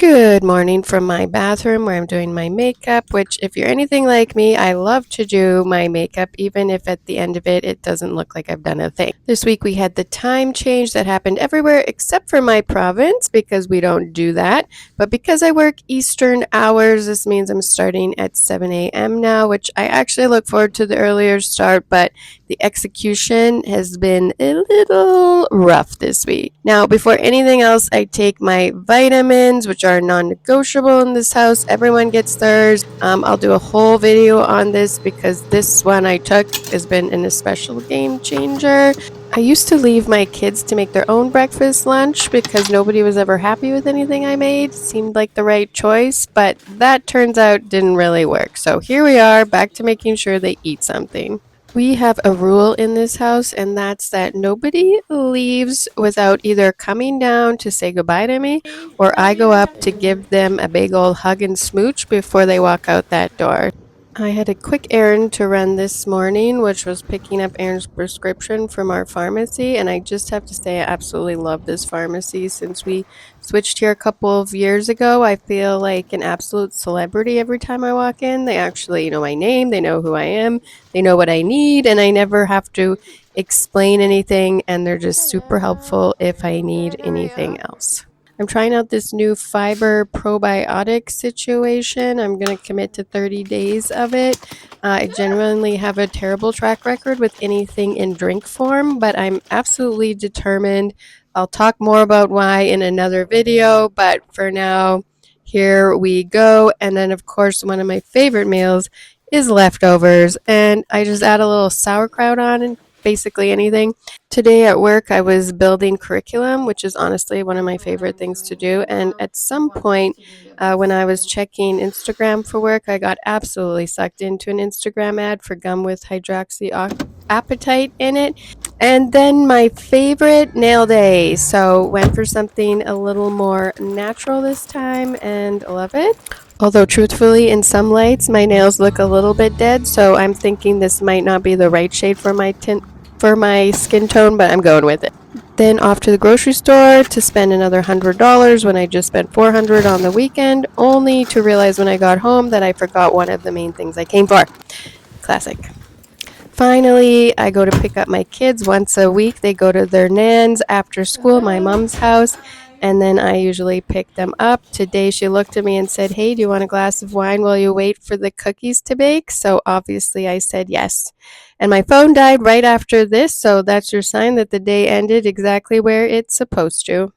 Good morning from my bathroom where I'm doing my makeup, which, if you're anything like me, I love to do my makeup, even if at the end of it, it doesn't look like I've done a thing. This week we had the time change that happened everywhere except for my province because we don't do that. But because I work Eastern hours, this means I'm starting at 7 a.m. now, which I actually look forward to the earlier start, but the execution has been a little rough this week. Now, before anything else, I take my vitamins, which are non-negotiable in this house. Everyone gets theirs. I'll do a whole video on this because this one I took has been an especial game changer. I used to leave my kids to make their own breakfast lunch because nobody was ever happy with anything I made. Seemed like the right choice, but that turns out didn't really work. So here we are, back to making sure they eat something. We have a rule in this house, and that's that nobody leaves without either coming down to say goodbye to me or I go up to give them a big old hug and smooch before they walk out that door. I had a quick errand to run this morning, which was picking up Aaron's prescription from our pharmacy. And I just have to say, I absolutely love this pharmacy. Since we switched here a couple of years ago, I feel like an absolute celebrity every time I walk in. They actually know my name, they know who I am, they know what I need, and I never have to explain anything. And they're just super helpful if I need anything else. I'm trying out this new fiber probiotic situation. I'm going to commit to 30 days of it. I genuinely have a terrible track record with anything in drink form, but I'm absolutely determined. I'll talk more about why in another video, but for now, here we go. And then, of course, one of my favorite meals is leftovers, and I just add a little sauerkraut on and basically anything. Today at work, I was building curriculum, which is honestly one of my favorite things to do. And at some point, when I was checking Instagram for work, I got absolutely sucked into an Instagram ad for gum with hydroxyapatite in it. And then my favorite nail day. So went for something a little more natural this time and love it. Although truthfully, in some lights, my nails look a little bit dead, so I'm thinking this might not be the right shade for my skin tone, but I'm going with it. Then off to the grocery store to spend another $100 when I just spent $400 on the weekend, only to realize when I got home that I forgot one of the main things I came for. Classic. Finally, I go to pick up my kids once a week. They go to their nan's after school, my mom's house, and then I usually pick them up. Today, she looked at me and said, "Hey, do you want a glass of wine while you wait for the cookies to bake?" So obviously, I said yes. And my phone died right after this, so that's your sign that the day ended exactly where it's supposed to.